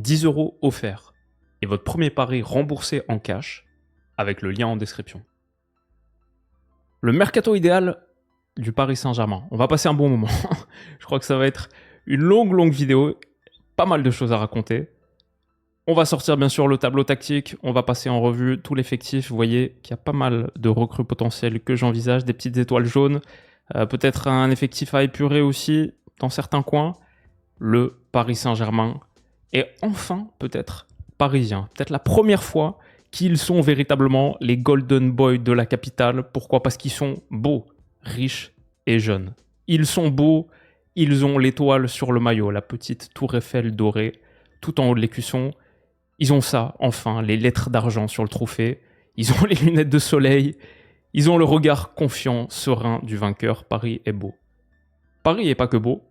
10 € offerts et votre premier pari remboursé en cash avec le lien en description. Le mercato idéal du Paris Saint-Germain. On va passer un bon moment. Je crois que ça va être une longue vidéo. Pas mal de choses à raconter. On va sortir bien sûr le tableau tactique. On va passer en revue tout l'effectif. Vous voyez qu'il y a pas mal de recrues potentielles que j'envisage. Des petites étoiles jaunes. Peut-être un effectif à épurer aussi dans certains coins. Le Paris Saint-Germain est enfin peut-être parisien. Peut-être la première fois qu'ils sont véritablement les Golden Boys de la capitale. Pourquoi ? Parce qu'ils sont beaux, riches et jeunes. Ils sont beaux, ils ont l'étoile sur le maillot, la petite tour Eiffel dorée, tout en haut de l'écusson. Ils ont ça, enfin, les lettres d'argent sur le trophée. Ils ont les lunettes de soleil. Ils ont le regard confiant, serein du vainqueur. Paris est beau. Paris n'est pas que beau.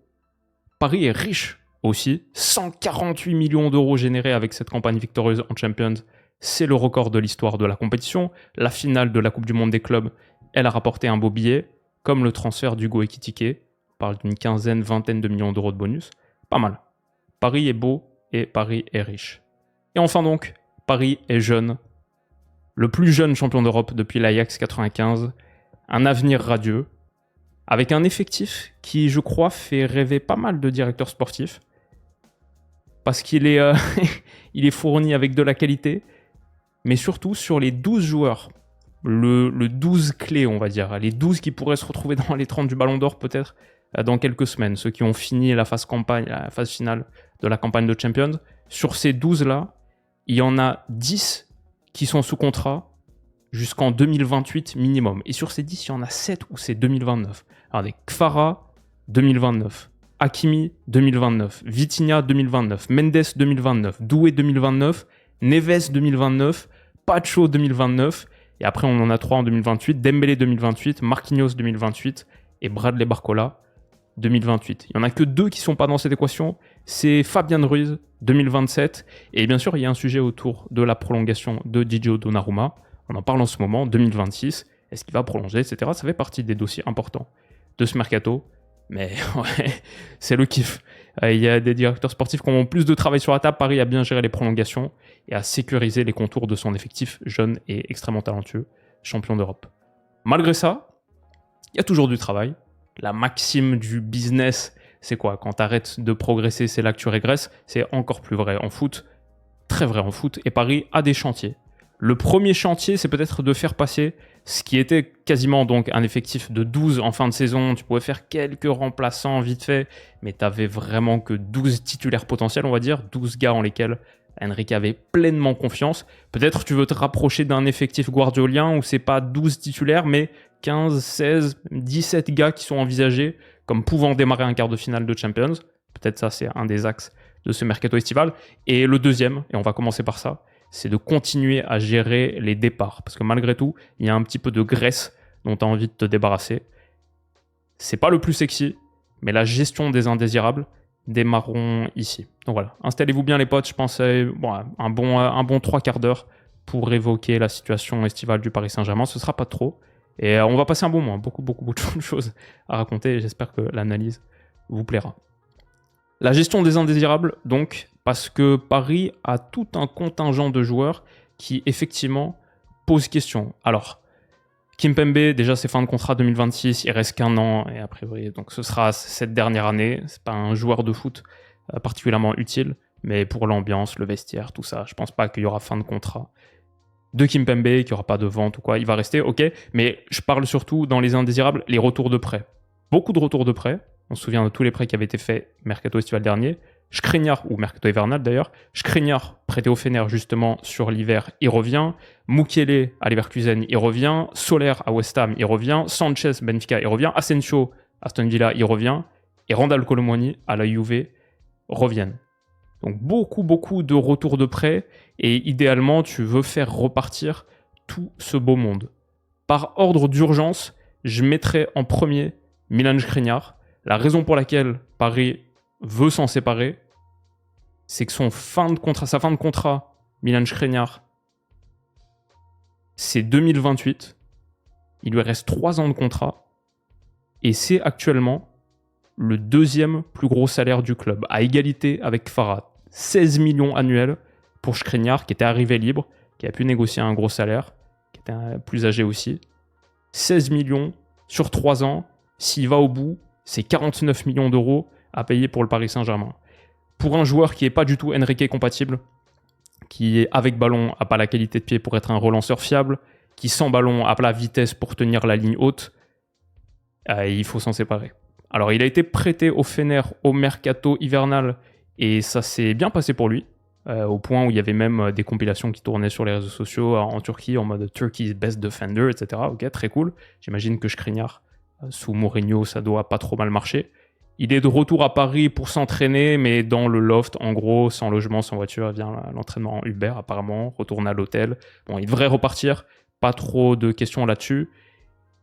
Paris est riche aussi. 148 millions d'euros générés avec cette campagne victorieuse en Champions. C'est le record de l'histoire de la compétition. La finale de la Coupe du Monde des clubs, elle a rapporté un beau billet, comme le transfert d'Hugo Ekitike. On parle d'une quinzaine, vingtaine de millions d'euros de bonus. Pas mal. Paris est beau et Paris est riche. Et enfin donc, Paris est jeune. Le plus jeune champion d'Europe depuis l'Ajax 95. Un avenir radieux. Avec un effectif qui, je crois, fait rêver pas mal de directeurs sportifs. Parce qu'il est, il est fourni avec de la qualité. Mais surtout sur les 12 joueurs. Le 12 clés, on va dire. Les 12 qui pourraient se retrouver dans les 30 du Ballon d'Or peut-être dans quelques semaines. Ceux qui ont fini la phase finale de la campagne de Champions. Sur ces 12-là, il y en a 10 qui sont sous contrat jusqu'en 2028 minimum. Et sur ces 10, il y en a 7 où c'est 2029. Regardez, Kfara, 2029. Hakimi, 2029. Vitinha, 2029. Mendes, 2029. Doué, 2029. Neves, 2029. Pacho, 2029. Et après, on en a 3 en 2028. Dembélé, 2028. Marquinhos, 2028. Et Bradley Barcola, 2028. Il n'y en a que 2 qui ne sont pas dans cette équation. C'est Fabian Ruiz, 2027. Et bien sûr, il y a un sujet autour de la prolongation de Gigio Donnarumma. On en parle en ce moment, 2026. Est-ce qu'il va prolonger, etc. Ça fait partie des dossiers importants de ce mercato. Mais ouais, c'est le kiff. Il y a des directeurs sportifs qui ont plus de travail sur la table. Paris a bien géré les prolongations et a sécurisé les contours de son effectif jeune et extrêmement talentueux, champion d'Europe. Malgré ça, il y a toujours du travail. La maxime du business, c'est quoi ? Quand tu arrêtes de progresser, c'est là que tu régresses. C'est encore plus vrai en foot, très vrai en foot. Et Paris a des chantiers. Le premier chantier, c'est peut-être de faire passer ce qui était quasiment donc un effectif de 12 en fin de saison. Tu pouvais faire quelques remplaçants vite fait, mais tu n'avais vraiment que 12 titulaires potentiels, on va dire, 12 gars en lesquels Enrique avait pleinement confiance. Peut-être tu veux te rapprocher d'un effectif guardiolien où c'est pas 12 titulaires, mais 15, 16, 17 gars qui sont envisagés comme pouvant démarrer un quart de finale de Champions. Peut-être ça, c'est un des axes de ce mercato estival. Et le deuxième, et on va commencer par ça, c'est de continuer à gérer les départs. Parce que malgré tout, il y a un petit peu de graisse dont tu as envie de te débarrasser. C'est pas le plus sexy, mais la gestion des indésirables, démarrons ici. Donc voilà, installez-vous bien les potes, je pense un bon 3 quarts d'heure pour évoquer la situation estivale du Paris Saint-Germain. Ce sera pas trop. Et on va passer un bon moment, beaucoup de choses à raconter et j'espère que l'analyse vous plaira. La gestion des indésirables, donc, parce que Paris a tout un contingent de joueurs qui, effectivement, posent question. Alors, Kimpembe, déjà, c'est fin de contrat 2026, il reste qu'1 an, et a priori, donc ce sera cette dernière année. C'est pas un joueur de foot particulièrement utile, mais pour l'ambiance, le vestiaire, tout ça, je pense pas qu'il y aura fin de contrat de Kimpembe, qu'il n'y aura pas de vente ou quoi. Il va rester, ok, mais je parle surtout dans les indésirables, les retours de prêt. Beaucoup de retours de prêt. On se souvient de tous les prêts qui avaient été faits mercato estival dernier. Skriniar, ou mercato hivernal d'ailleurs. Skriniar, prêté au Fener justement sur l'hiver, il revient. Mukiele à Leverkusen, il revient. Soler à West Ham, il revient. Sanchez, Benfica, il revient. Asensio, Aston Villa, il revient. Et Randal Colomwani à la Juve reviennent. Donc beaucoup de retours de prêt. Et idéalement, tu veux faire repartir tout ce beau monde. Par ordre d'urgence, je mettrai en premier Milan Skriniar. La raison pour laquelle Paris veut s'en séparer, c'est que sa fin de contrat, Milan Skriniar, c'est 2028. Il lui reste 3 ans de contrat. Et c'est actuellement le 2e plus gros salaire du club, à égalité avec Farad. 16 millions annuels pour Skriniar, qui était arrivé libre, qui a pu négocier un gros salaire, qui était plus âgé aussi. 16 millions sur 3 ans. S'il va au bout, c'est 49 millions d'euros à payer pour le Paris Saint-Germain. Pour un joueur qui n'est pas du tout Enrique compatible, qui est avec ballon n'a pas la qualité de pied pour être un relanceur fiable, qui sans ballon a pas la vitesse pour tenir la ligne haute, il faut s'en séparer. Alors il a été prêté au Fener au mercato hivernal et ça s'est bien passé pour lui, au point où il y avait même des compilations qui tournaient sur les réseaux sociaux en Turquie en mode Turkey's best defender, etc. Ok, très cool. J'imagine que Skriniar sous Mourinho ça doit pas trop mal marcher. Il est de retour à Paris pour s'entraîner, mais dans le loft, en gros, sans logement, sans voiture. Il vient à l'entraînement en Uber, apparemment, retourne à l'hôtel. Bon, il devrait repartir, pas trop de questions là-dessus.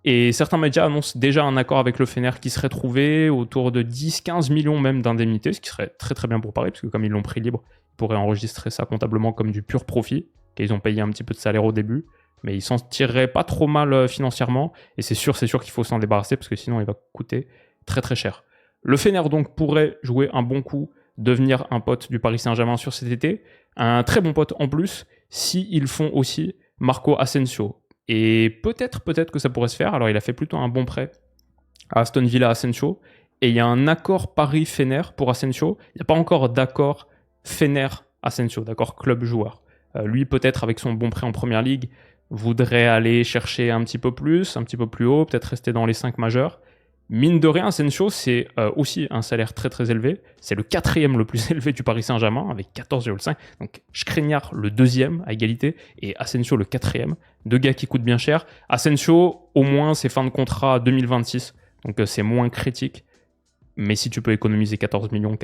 Et certains médias annoncent déjà un accord avec le Fener qui serait trouvé autour de 10-15 millions même d'indemnités, ce qui serait très très bien pour Paris, parce que comme ils l'ont pris libre, ils pourraient enregistrer ça comptablement comme du pur profit, qu'ils ont payé un petit peu de salaire au début, mais ils s'en tireraient pas trop mal financièrement, et c'est sûr qu'il faut s'en débarrasser, parce que sinon il va coûter très très cher. Le Fener donc pourrait jouer un bon coup, devenir un pote du Paris Saint-Germain sur cet été, un très bon pote en plus, s'ils font aussi Marco Asensio. Et peut-être que ça pourrait se faire. Alors il a fait plutôt un bon prêt à Aston Villa Asensio, et il y a un accord Paris-Fener pour Asensio. Il n'y a pas encore d'accord Fener-Asensio, d'accord club-joueur. Lui peut-être avec son bon prêt en Première Ligue voudrait aller chercher un petit peu plus haut, peut-être rester dans les 5 majeurs. Mine de rien, Asensio, c'est aussi un salaire très très élevé. C'est le 4e le plus élevé du Paris Saint-Germain, avec 14,5. Donc Skriniar, le 2e à égalité, et Asensio, le 4e. Deux gars qui coûtent bien cher. Asensio, au moins, c'est fin de contrat 2026. Donc c'est moins critique. Mais si tu peux économiser 14 millions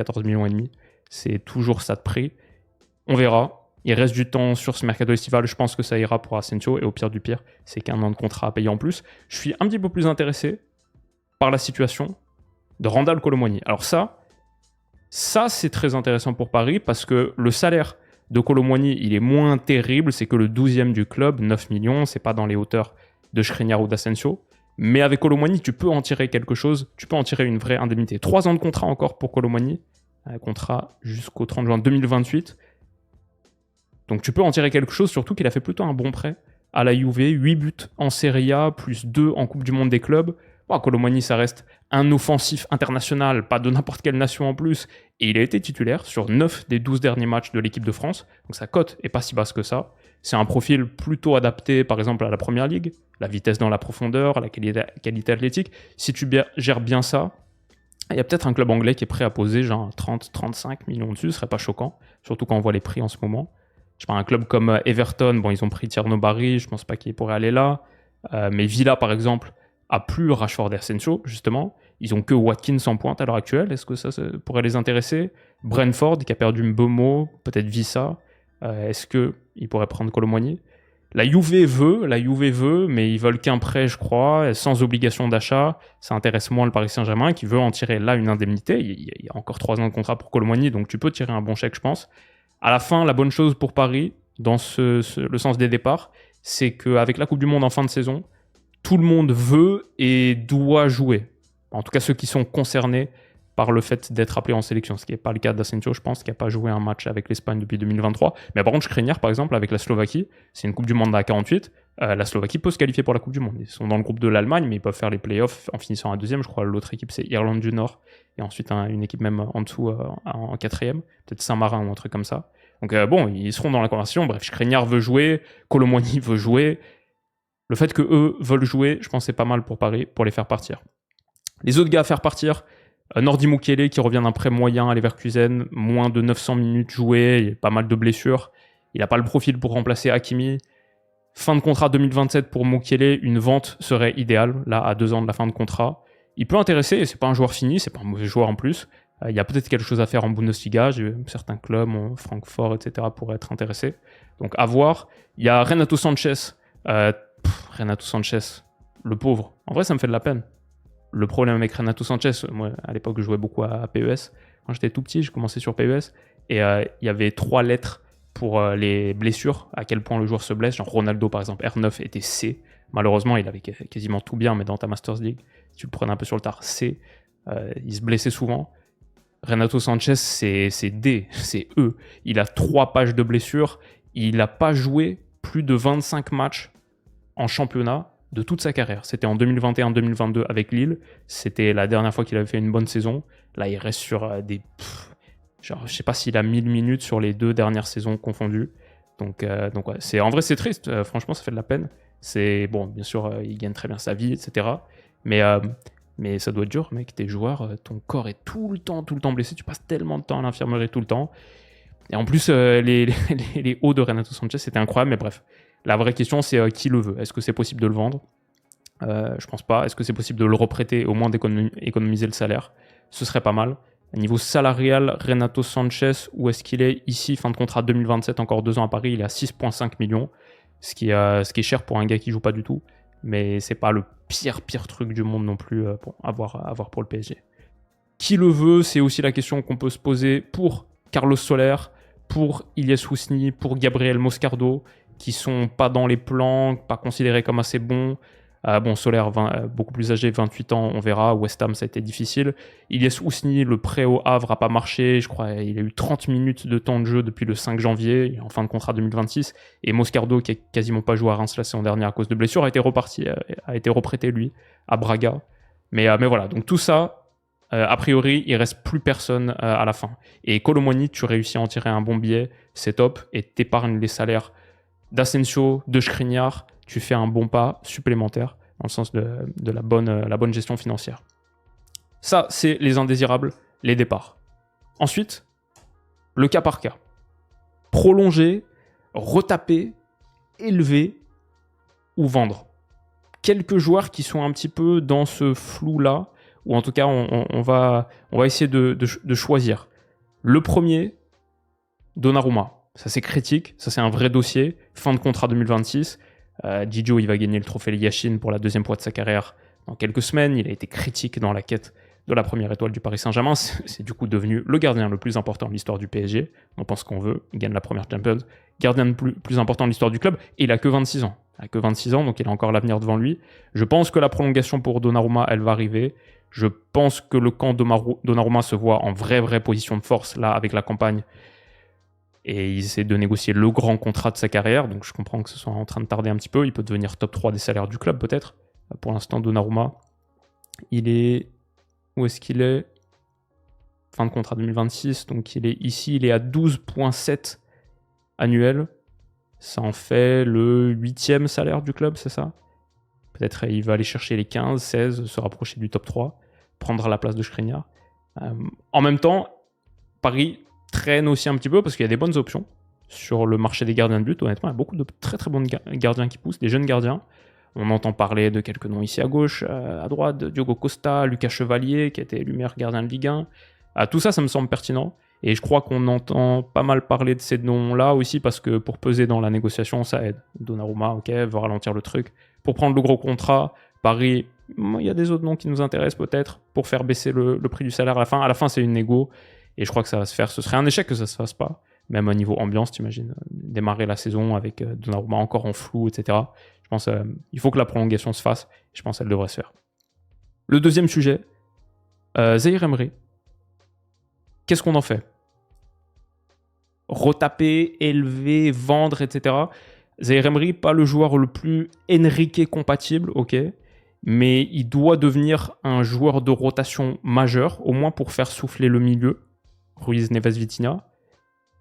et demi, c'est toujours ça de prix. On verra. Il reste du temps sur ce mercato estival. Je pense que ça ira pour Asensio. Et au pire du pire, c'est qu'un an de contrat à payer en plus. Je suis un petit peu plus intéressé par la situation de Randal Kolo Muani. Alors ça c'est très intéressant pour Paris parce que le salaire de Kolo Muani, il est moins terrible, c'est que le 12e du club, 9 millions, c'est pas dans les hauteurs de Skriniar ou d'Asensio, mais avec Kolo Muani, tu peux en tirer quelque chose, tu peux en tirer une vraie indemnité. 3 ans de contrat encore pour Kolo Muani, un contrat jusqu'au 30 juin 2028, donc tu peux en tirer quelque chose, surtout qu'il a fait plutôt un bon prêt à la Juve, 8 buts en Serie A, plus 2 en Coupe du Monde des clubs. Kolo Muani, ça reste un offensif international, pas de n'importe quelle nation en plus, et il a été titulaire sur 9 des 12 derniers matchs de l'équipe de France, donc sa cote est pas si basse que ça. C'est un profil plutôt adapté, par exemple, à la Première Ligue, la vitesse dans la profondeur, la qualité athlétique. Si tu gères bien ça, il y a peut-être un club anglais qui est prêt à poser genre 30-35 millions dessus, ce serait pas choquant, surtout quand on voit les prix en ce moment. Je sais pas, un club comme Everton, bon, ils ont pris Tierno Barry, je pense pas qu'il pourrait aller là, mais Villa, par exemple, a plus Rashford et Asensio, justement. Ils ont que Watkins en pointe à l'heure actuelle. Est-ce que ça pourrait les intéresser? Brentford, qui a perdu Mbeumo, peut-être Vissa. Est-ce qu'ils pourraient prendre Kolo Muani? La Juve veut, mais ils veulent qu'un prêt, je crois, sans obligation d'achat. Ça intéresse moins le Paris Saint-Germain, qui veut en tirer là une indemnité. Il y a encore 3 ans de contrat pour Kolo Muani, donc tu peux tirer un bon chèque, je pense. À la fin, la bonne chose pour Paris, dans le sens des départs, c'est qu'avec la Coupe du Monde en fin de saison, tout le monde veut et doit jouer. En tout cas, ceux qui sont concernés par le fait d'être appelé en sélection, ce qui n'est pas le cas d'Asensio, je pense, qui n'a pas joué un match avec l'Espagne depuis 2023. Mais par contre, Skriniar, par exemple, avec la Slovaquie, c'est une Coupe du Monde à 48. La Slovaquie peut se qualifier pour la Coupe du Monde. Ils sont dans le groupe de l'Allemagne, mais ils peuvent faire les playoffs en finissant à 2e. Je crois l'autre équipe, c'est Irlande du Nord. Et ensuite, une équipe même en dessous, en 4e. Peut-être Saint-Marin ou un truc comme ça. Donc bon, ils seront dans la conversation. Bref, Skriniar veut jouer, Kolo Muani veut jouer. Le fait qu'eux veulent jouer, je pense que c'est pas mal pour Paris, pour les faire partir. Les autres gars à faire partir, Nordi Mukiele qui revient d'un prêt moyen à Leverkusen, moins de 900 minutes jouées, il y a pas mal de blessures. Il n'a pas le profil pour remplacer Hakimi. Fin de contrat 2027 pour Mukiele, une vente serait idéale, là, à 2 ans de la fin de contrat. Il peut intéresser, c'est pas un joueur fini, c'est pas un mauvais joueur en plus. Il y a peut-être quelque chose à faire en Bundesliga, certains clubs, Francfort, etc. pourraient être intéressés. Donc à voir. Il y a Renato Sanchez. Renato Sanchez, le pauvre. En vrai, ça me fait de la peine. Le problème avec Renato Sanchez, moi, à l'époque, je jouais beaucoup à PES. Quand j'étais tout petit, je commençais sur PES. Et il y avait 3 lettres pour les blessures, à quel point le joueur se blesse. Genre Ronaldo, par exemple, R9 était C. Malheureusement, il avait quasiment tout bien, mais dans ta Masters League, si tu le prenais un peu sur le tard, C. Il se blessait souvent. Renato Sanchez, c'est D, c'est E. Il a 3 pages de blessure. Il n'a pas joué plus de 25 matchs en championnat de toute sa carrière. C'était en 2021-2022 avec Lille. C'était la dernière fois qu'il avait fait une bonne saison. Là, il reste sur des... genre, je sais pas s'il a 1000 minutes sur les 2 dernières saisons confondues. Donc ouais, en vrai, c'est triste. Franchement, ça fait de la peine. C'est bon, bien sûr, il gagne très bien sa vie, etc. Mais ça doit être dur, mec. T'es joueur, ton corps est tout le temps blessé. Tu passes tellement de temps à l'infirmerie tout le temps. Et en plus, les hauts de Renato Sanchez, c'était incroyable. Mais bref, la vraie question, c'est qui le veut. Est-ce que c'est possible de le vendre? Je pense pas. Est-ce que c'est possible de le reprêter, au moins d'économiser le salaire? Ce serait pas mal. À niveau salarial, Renato Sanchez, où est-ce qu'il est ici? Fin de contrat 2027, encore 2 ans à Paris, il est à 6,5 millions. Ce qui est cher pour un gars qui joue pas du tout. Mais c'est pas le pire truc du monde non plus à voir pour le PSG. Qui le veut? C'est aussi la question qu'on peut se poser pour Carlos Soler, pour Ilyes Housni, pour Gabriel Moscardo, qui sont pas dans les plans, pas considérés comme assez bons. Bon, Soler, beaucoup plus âgé, 28 ans, on verra. West Ham, ça a été difficile. Ilyes Housni, le prêt au Havre n'a pas marché. Je crois qu'il a eu 30 minutes de temps de jeu depuis le 5 janvier, en fin de contrat 2026. Et Moscardo, qui n'a quasiment pas joué à Reims la saison dernière à cause de blessure, a été reprêté, lui, à Braga. Mais voilà, donc tout ça, a priori, il reste plus personne à la fin. Et Kolo Muani, tu réussis à en tirer un bon billet, c'est top. Et t'épargnes les salaires d'Asensio, de Skriniar. Tu fais un bon pas supplémentaire dans le sens de la bonne gestion financière. Ça, c'est les indésirables, les départs. Ensuite, le cas par cas. Prolonger, retaper, élever ou vendre. Quelques joueurs qui sont un petit peu dans ce flou-là, ou en tout cas, on va essayer de choisir. Le premier, Donnarumma. Ça, c'est critique. Ça, c'est un vrai dossier. Fin de contrat 2026. Gigio, il va gagner le trophée Yashin pour la 2e fois de sa carrière dans quelques semaines. Il a été critique dans la quête de la première étoile du Paris Saint-Germain. C'est du coup devenu le gardien le plus important de l'histoire du PSG. On pense qu'on veut. Il gagne la première Champions. Gardien le plus important de l'histoire du club. Et il a que 26 ans. Il a que 26 ans, donc il a encore l'avenir devant lui. Je pense que la prolongation pour Donnarumma, elle va arriver. Je pense que le camp Donnarumma se voit en vraie position de force, là, avec la campagne. Et il essaie de négocier le grand contrat de sa carrière, donc je comprends que ce soit en train de tarder un petit peu. Il peut devenir top 3 des salaires du club, peut-être. Pour l'instant, Donnarumma, il est... Où est-ce qu'il est? Fin de contrat 2026, donc il est ici, il est à 12,7 annuel. Ça en fait le 8e salaire du club, c'est ça? Peut-être il va aller chercher les 15, 16, se rapprocher du top 3, prendre la place de Skriniar. En même temps, Paris traîne aussi un petit peu parce qu'il y a des bonnes options sur le marché des gardiens de but. Honnêtement, il y a beaucoup de très bons gardiens qui poussent, des jeunes gardiens. On entend parler de quelques noms ici à gauche, à droite, de Diogo Costa, Lucas Chevalier, qui a été élu meilleur gardien de Ligue 1. Tout ça, ça me semble pertinent. Et je crois qu'on entend pas mal parler de ces noms-là aussi parce que pour peser dans la négociation, ça aide. Donnarumma, ok, veut ralentir le truc. Pour prendre le gros contrat, Paris, il y a des autres noms qui nous intéressent peut-être pour faire baisser le prix du salaire à la fin. À la fin, c'est une négo. Et je crois que ça va se faire. Ce serait un échec que ça se fasse pas. Même au niveau ambiance, t'imagines, démarrer la saison avec Donnarumma encore en flou, etc. Je pense qu'il faut que la prolongation se fasse. Je pense qu'elle devrait se faire. Le deuxième sujet, Zahir Emery. Qu'est-ce qu'on en fait? Retaper, élever, vendre, etc. Zahir Emery, pas le joueur le plus Enrique compatible, ok, mais il doit devenir un joueur de rotation majeur, au moins pour faire souffler le milieu. Ruiz, Neves, Vitinha.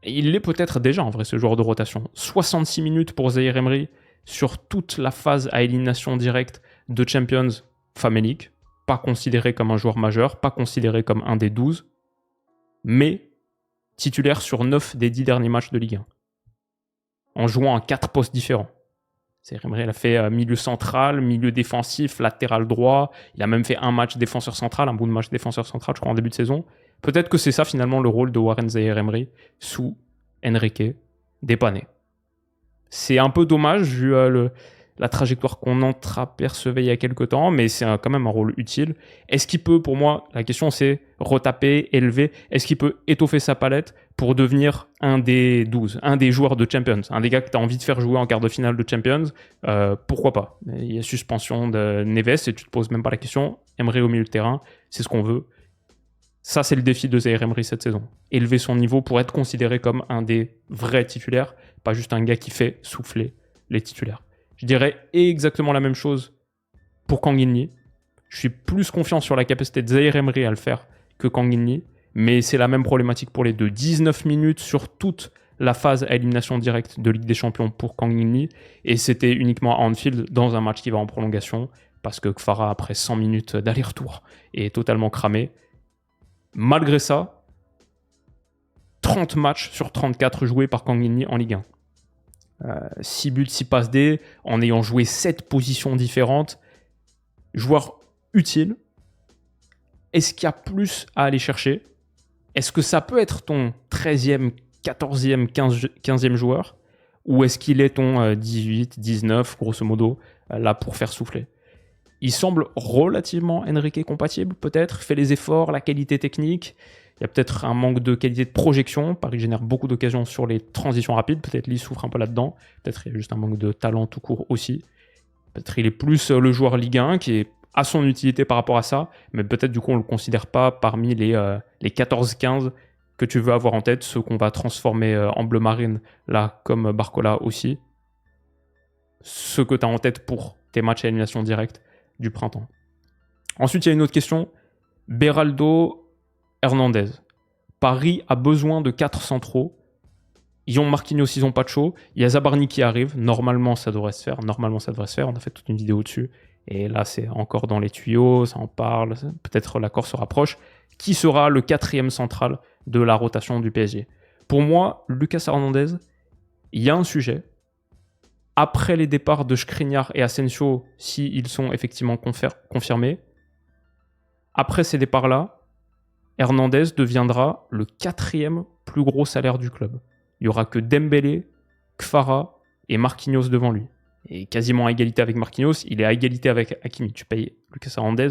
Et il l'est peut-être déjà en vrai, ce joueur de rotation. 66 minutes pour Zahir Emery sur toute la phase à élimination directe de Champions Famelik. Pas considéré comme un joueur majeur, pas considéré comme un des 12, mais titulaire sur 9 des 10 derniers matchs de Ligue 1. En jouant à 4 postes différents. Zahir Emery, il a fait milieu central, milieu défensif, latéral droit. Il a même fait un match défenseur central, un bout de match défenseur central, je crois, en début de saison. Peut-être que c'est ça, finalement, le rôle de Warren Zahir Emery sous Enrique, dépanné. C'est un peu dommage, vu la trajectoire qu'on entreapercevait il y a quelques temps, mais c'est quand même un rôle utile. Est-ce qu'il peut, pour moi, la question c'est retaper, élever, est-ce qu'il peut étoffer sa palette pour devenir un des 12, un des joueurs de Champions, un des gars que tu as envie de faire jouer en quart de finale de Champions? Pourquoi pas? Il y a suspension de Neves et tu te poses même pas la question. Emery au milieu de terrain, c'est ce qu'on veut. Ça, c'est le défi de Zaïre Emery cette saison. Élever son niveau pour être considéré comme un des vrais titulaires, pas juste un gars qui fait souffler les titulaires. Je dirais exactement la même chose pour Kang In-lee. Je suis plus confiant sur la capacité de Zaïre Emery à le faire que Kang In-lee, mais c'est la même problématique pour les deux. 19 minutes sur toute la phase à élimination directe de Ligue des Champions pour Kang In-lee, et c'était uniquement à Anfield dans un match qui va en prolongation, parce que Kfara, après 100 minutes d'aller-retour, est totalement cramé. Malgré ça, 30 matchs sur 34 joués par Kang In-lee en Ligue 1. 6 buts, 6 passes D, en ayant joué 7 positions différentes. Joueur utile. Est-ce qu'il y a plus à aller chercher? Est-ce que ça peut être ton 13e, 14e, 15e joueur? Ou est-ce qu'il est ton 18, 19, grosso modo, là pour faire souffler? Il semble relativement Enrique compatible, peut-être. Fait les efforts, la qualité technique. Il y a peut-être un manque de qualité de projection. Paris génère beaucoup d'occasions sur les transitions rapides. Peut-être Lee souffre un peu là-dedans. Peut-être il y a juste un manque de talent tout court aussi. Peut-être il est plus le joueur Ligue 1 qui a son utilité par rapport à ça. Mais peut-être du coup on ne le considère pas parmi les 14-15 que tu veux avoir en tête. Ceux qu'on va transformer en bleu marine, là, comme Barcola aussi. Ceux que tu as en tête pour tes matchs à élimination directe du printemps. Ensuite, il y a une autre question. Beraldo, Hernandez. Paris a besoin de 4 centraux. Ils ont Marquinhos, ils n'ont pas de show. Il y a Zabarni qui arrive. Normalement, ça devrait se faire. On a fait toute une vidéo dessus. Et là, c'est encore dans les tuyaux. Ça en parle. Peut-être l'accord se rapproche. Qui sera le 4e central de la rotation du PSG? Pour moi, Lucas Hernandez, il y a un sujet. Après les départs de Skriniar et Asensio, s'ils sont effectivement confirmés, après ces départs-là, Hernandez deviendra le 4e plus gros salaire du club. Il n'y aura que Dembélé, Kfara et Marquinhos devant lui. Et quasiment à égalité avec Marquinhos, il est à égalité avec Hakimi. Tu payes Lucas Hernandez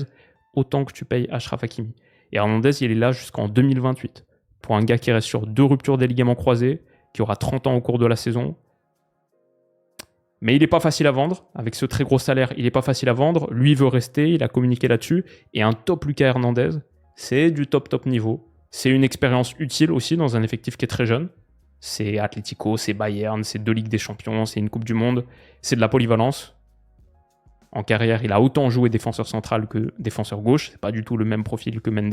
autant que tu payes Achraf Hakimi. Et Hernandez, il est là jusqu'en 2028. Pour un gars qui reste sur 2 ruptures des ligaments croisés, qui aura 30 ans au cours de la saison. Mais il n'est pas facile à vendre. Avec ce très gros salaire, il n'est pas facile à vendre. Lui veut rester, il a communiqué là-dessus. Et un top Lucas Hernandez, c'est du top niveau. C'est une expérience utile aussi dans un effectif qui est très jeune. C'est Atlético, c'est Bayern, c'est 2 Ligues des Champions, c'est une Coupe du Monde. C'est de la polyvalence. En carrière, il a autant joué défenseur central que défenseur gauche. C'est pas du tout le même profil que Mendes.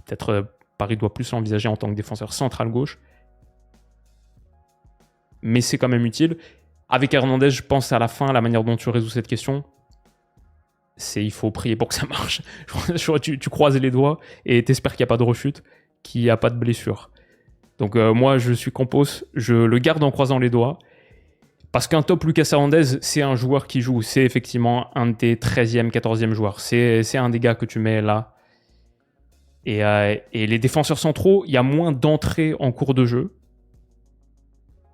Peut-être Paris doit plus l'envisager en tant que défenseur central gauche. Mais c'est quand même utile. Avec Hernandez, je pense à la fin, la manière dont tu résous cette question, il faut prier pour que ça marche. Tu croises les doigts et t'espères qu'il n'y a pas de rechute, qu'il n'y a pas de blessure. Donc moi, je suis compos, je le garde en croisant les doigts. Parce qu'un top Lucas Hernandez, c'est un joueur qui joue. C'est effectivement un des 13e, 14e joueurs. C'est un des gars que tu mets là. Et les défenseurs centraux, il y a moins d'entrées en cours de jeu.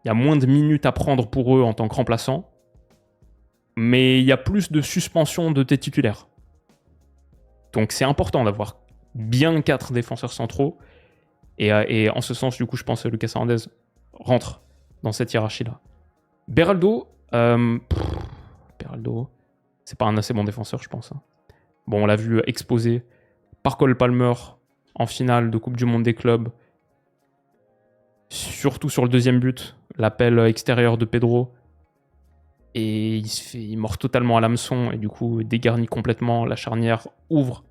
Il y a moins de minutes à prendre pour eux en tant que remplaçants. Mais il y a plus de suspension de tes titulaires. Donc c'est important d'avoir bien 4 défenseurs centraux. Et en ce sens, du coup, je pense que Lucas Hernandez rentre dans cette hiérarchie-là. Beraldo, c'est pas un assez bon défenseur, je pense. Bon, on l'a vu exposé par Cole Palmer en finale de Coupe du Monde des clubs. Surtout sur le deuxième but, l'appel extérieur de Pedro. Et il mord totalement à l'hameçon et du coup dégarnit complètement. La charnière ouvre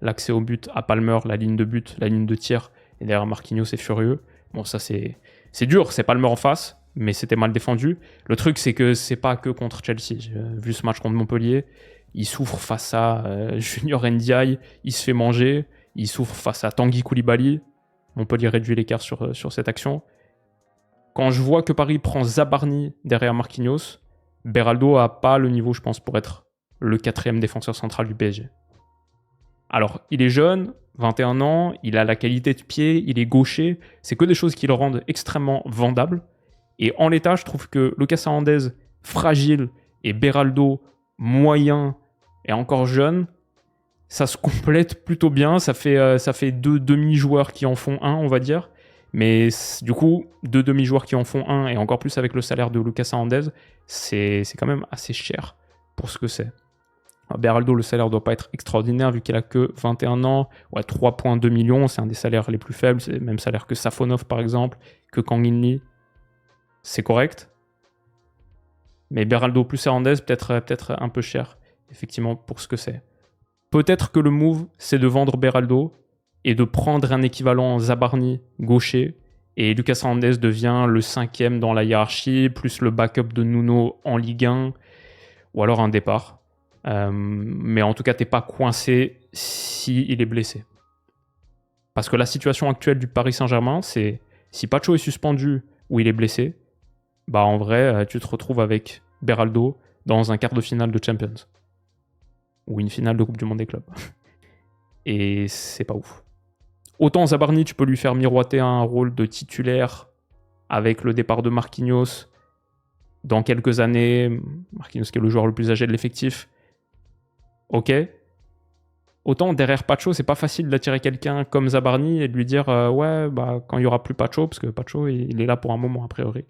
l'accès au but à Palmer, la ligne de but, la ligne de tir. Et derrière Marquinhos, c'est furieux. Bon, ça c'est dur, c'est Palmer en face, mais c'était mal défendu. Le truc, c'est que c'est pas que contre Chelsea. J'ai vu ce match contre Montpellier. Il souffre face à Junior Ndiaye, il se fait manger. Il souffre face à Tanguy Koulibaly. Montpellier réduit l'écart sur cette action. Quand je vois que Paris prend Zabarni derrière Marquinhos, Beraldo a pas le niveau, je pense, pour être le 4e défenseur central du PSG. Alors, il est jeune, 21 ans, il a la qualité de pied, il est gaucher. C'est que des choses qui le rendent extrêmement vendable. Et en l'état, je trouve que Lucas Hernandez, fragile, et Beraldo, moyen et encore jeune, ça se complète plutôt bien. Ça fait 2 demi-joueurs qui en font un, on va dire. Mais du coup, 2 demi-joueurs qui en font un, et encore plus avec le salaire de Lucas Hernandez, c'est quand même assez cher pour ce que c'est. Beraldo, le salaire doit pas être extraordinaire vu qu'il a que 21 ans. Ouais, 3,2 millions, c'est un des salaires les plus faibles. C'est le même salaire que Safonov, par exemple, que Kang In Lee. C'est correct. Mais Beraldo plus Hernandez, peut-être un peu cher, effectivement, pour ce que c'est. Peut-être que le move, c'est de vendre Beraldo et de prendre un équivalent Zabarni gaucher. Et Lucas Hernandez devient le 5e dans la hiérarchie, plus le backup de Nuno en Ligue 1, ou alors un départ. Mais en tout cas, t'es pas coincé s'il est blessé. Parce que la situation actuelle du Paris Saint-Germain, c'est si Pacho est suspendu ou il est blessé, bah en vrai, tu te retrouves avec Beraldo dans un quart de finale de Champions. Ou une finale de Coupe du Monde des clubs. Et c'est pas ouf. Autant Zabarni, tu peux lui faire miroiter un rôle de titulaire avec le départ de Marquinhos dans quelques années. Marquinhos qui est le joueur le plus âgé de l'effectif. Ok. Autant derrière Pacho, c'est pas facile d'attirer quelqu'un comme Zabarni et de lui dire ouais, bah, quand il y aura plus Pacho, parce que Pacho, il est là pour un moment a priori.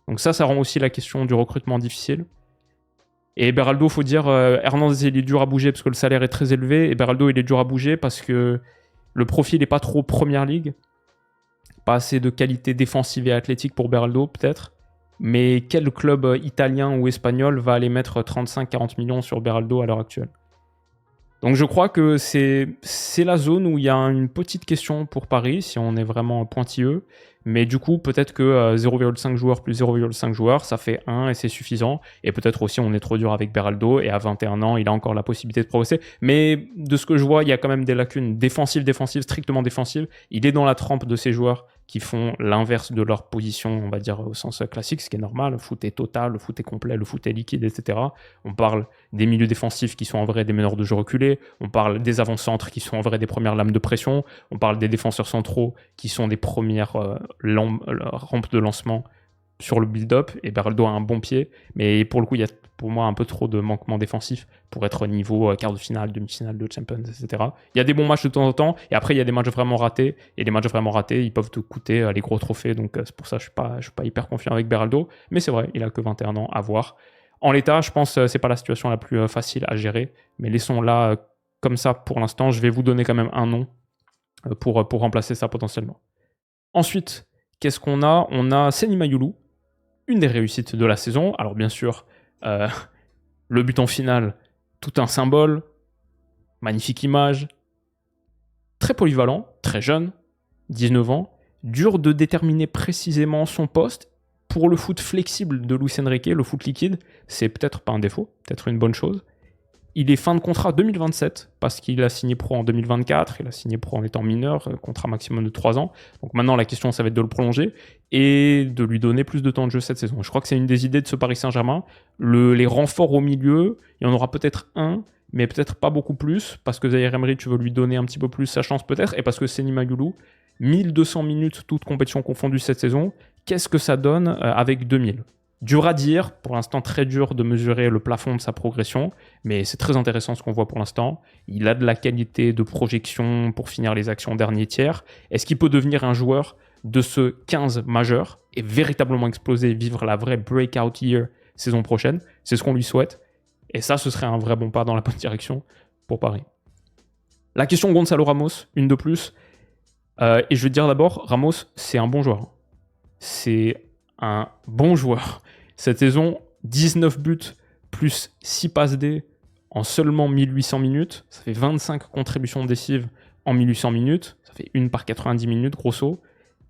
Donc ça rend aussi la question du recrutement difficile. Et Beraldo, faut dire, Hernandez, il est dur à bouger parce que le salaire est très élevé. Et Beraldo, il est dur à bouger parce que le profil n'est pas trop Première Ligue. Pas assez de qualité défensive et athlétique pour Beraldo, peut-être. Mais quel club italien ou espagnol va aller mettre 35-40 millions sur Beraldo à l'heure actuelle? Donc je crois que c'est la zone où il y a une petite question pour Paris, si on est vraiment pointilleux. Mais du coup, peut-être que 0,5 joueurs plus 0,5 joueurs, ça fait 1 et c'est suffisant. Et peut-être aussi on est trop dur avec Beraldo et à 21 ans, il a encore la possibilité de progresser. Mais de ce que je vois, il y a quand même des lacunes défensives, strictement défensives. Il est dans la trempe de ces joueurs qui font l'inverse de leur position, on va dire au sens classique, ce qui est normal. Le foot est total, le foot est complet, le foot est liquide, etc. On parle des milieux défensifs qui sont en vrai des meneurs de jeu reculés. On parle des avant-centres qui sont en vrai des premières lames de pression. On parle des défenseurs centraux qui sont des premières rampes de lancement sur le build-up. Et Beraldo a un bon pied. Mais pour le coup, il y a pour moi un peu trop de manquements défensifs pour être niveau quart de finale, demi-finale de Champions, etc. Il y a des bons matchs de temps en temps. Et après, il y a des matchs vraiment ratés. Et les matchs vraiment ratés, ils peuvent te coûter les gros trophées. Donc c'est pour ça que je suis pas hyper confiant avec Beraldo. Mais c'est vrai, il a que 21 ans à voir. En l'état, je pense que c'est pas la situation la plus facile à gérer. Mais laissons-la comme ça pour l'instant. Je vais vous donner quand même un nom pour remplacer ça potentiellement. Ensuite, qu'est-ce qu'on a? On a Seny Mayulu, une des réussites de la saison. Alors bien sûr, le but en finale, tout un symbole, magnifique image, très polyvalent, très jeune, 19 ans, dur de déterminer précisément son poste. Pour le foot flexible de Luis Enrique, le foot liquide, c'est peut-être pas un défaut, peut-être une bonne chose. Il est fin de contrat 2027 parce qu'il a signé pro en 2024, il a signé pro en étant mineur, contrat maximum de 3 ans. Donc maintenant la question ça va être de le prolonger et de lui donner plus de temps de jeu cette saison. Je crois que c'est une des idées de ce Paris Saint-Germain. Les renforts au milieu, il y en aura peut-être un, mais peut-être pas beaucoup plus parce que Zaïre Emery tu veux lui donner un petit peu plus sa chance peut-être et parce que Seny Mayulu, 1200 minutes toutes compétitions confondues cette saison, qu'est-ce que ça donne avec 2000 ? Dur à dire, pour l'instant très dur de mesurer le plafond de sa progression, mais c'est très intéressant ce qu'on voit pour l'instant. Il a de la qualité de projection pour finir les actions dernier tiers. Est-ce qu'il peut devenir un joueur de ce 15 majeur et véritablement exploser, vivre la vraie breakout year saison prochaine? C'est ce qu'on lui souhaite. Et ça, ce serait un vrai bon pas dans la bonne direction pour Paris. La question Gonzalo Ramos, une de plus. Et je vais te dire d'abord, Ramos, c'est un bon joueur. C'est un bon joueur. Cette saison, 19 buts plus 6 passes D en seulement 1800 minutes. Ça fait 25 contributions décisives en 1800 minutes. Ça fait une par 90 minutes, grosso.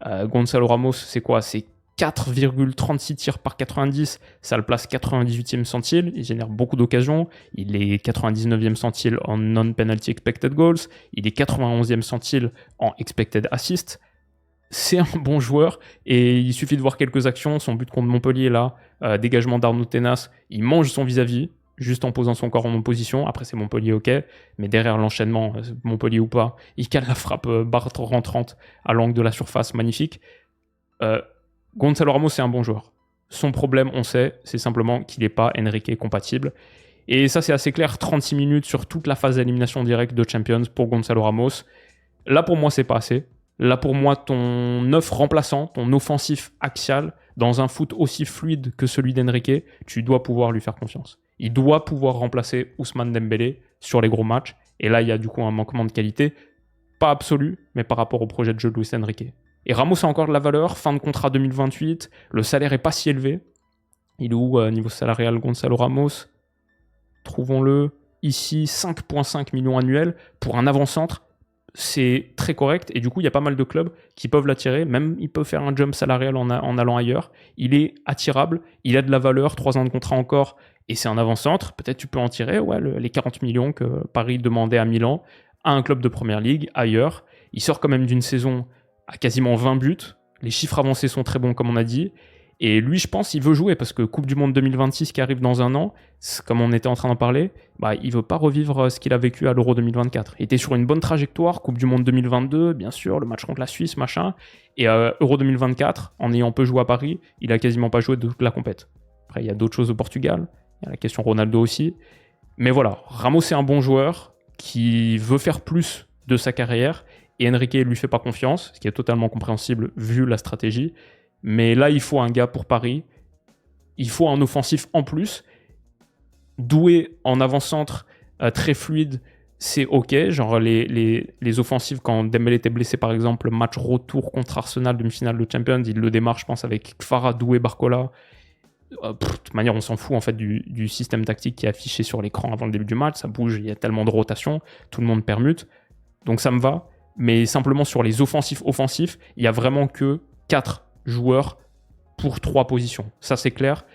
Gonzalo Ramos, c'est quoi? C'est 4,36 tirs par 90. Ça le place 98e centile. Il génère beaucoup d'occasions. Il est 99e centile en non-penalty expected goals. Il est 91e centile en expected assist. C'est un bon joueur et il suffit de voir quelques actions. Son but contre Montpellier, là, dégagement d'Arnaud Tenas, il mange son vis-à-vis juste en posant son corps en opposition. Après, c'est Montpellier, ok, mais derrière l'enchaînement, Montpellier ou pas, il cale la frappe barre rentrante à l'angle de la surface, magnifique. Gonzalo Ramos, c'est un bon joueur. Son problème, on sait, c'est simplement qu'il n'est pas Enrique compatible. Et ça, c'est assez clair, 36 minutes sur toute la phase d'élimination directe de Champions pour Gonzalo Ramos. Là, pour moi, c'est pas assez. Là, pour moi, ton 9 remplaçant, ton offensif axial, dans un foot aussi fluide que celui d'Enrique, tu dois pouvoir lui faire confiance. Il doit pouvoir remplacer Ousmane Dembélé sur les gros matchs. Et là, il y a du coup un manquement de qualité, pas absolu, mais par rapport au projet de jeu de Luis Enrique. Et Ramos a encore de la valeur, fin de contrat 2028, le salaire est pas si élevé. Il est où niveau salarial Gonzalo Ramos? Trouvons-le ici, 5,5 millions annuels pour un avant-centre. C'est très correct et du coup il y a pas mal de clubs qui peuvent l'attirer, même il peut faire un jump salarial en allant ailleurs. Il est attirable, il a de la valeur, 3 ans de contrat encore et c'est un avant-centre. Peut-être tu peux en tirer les 40 millions que Paris demandait à Milan, à un club de première ligue, ailleurs. Il sort quand même d'une saison à quasiment 20 buts, les chiffres avancés sont très bons comme on a dit. Et lui, je pense, il veut jouer parce que Coupe du Monde 2026 qui arrive dans un an, comme on était en train d'en parler, il veut pas revivre ce qu'il a vécu à l'Euro 2024. Il était sur une bonne trajectoire, Coupe du Monde 2022, bien sûr, le match contre la Suisse, machin. Et Euro 2024, en ayant peu joué à Paris, il a quasiment pas joué de toute la compète. Après, il y a d'autres choses au Portugal, il y a la question Ronaldo aussi. Mais voilà, Ramos est un bon joueur qui veut faire plus de sa carrière et Enrique lui fait pas confiance, ce qui est totalement compréhensible vu la stratégie. Mais là, il faut un gars pour Paris. Il faut un offensif en plus. Doué en avant-centre, très fluide, c'est OK. Genre les offensives, quand Dembélé était blessé, par exemple, match retour contre Arsenal, demi-finale de Champions, il le démarre, je pense, avec Kfara, Doué, Barcola. De toute manière, on s'en fout en fait du système tactique qui est affiché sur l'écran avant le début du match. Ça bouge, il y a tellement de rotation, tout le monde permute. Donc ça me va. Mais simplement sur les offensifs, il n'y a vraiment que 4 joueurs pour 3 positions. Ça, c'est clair.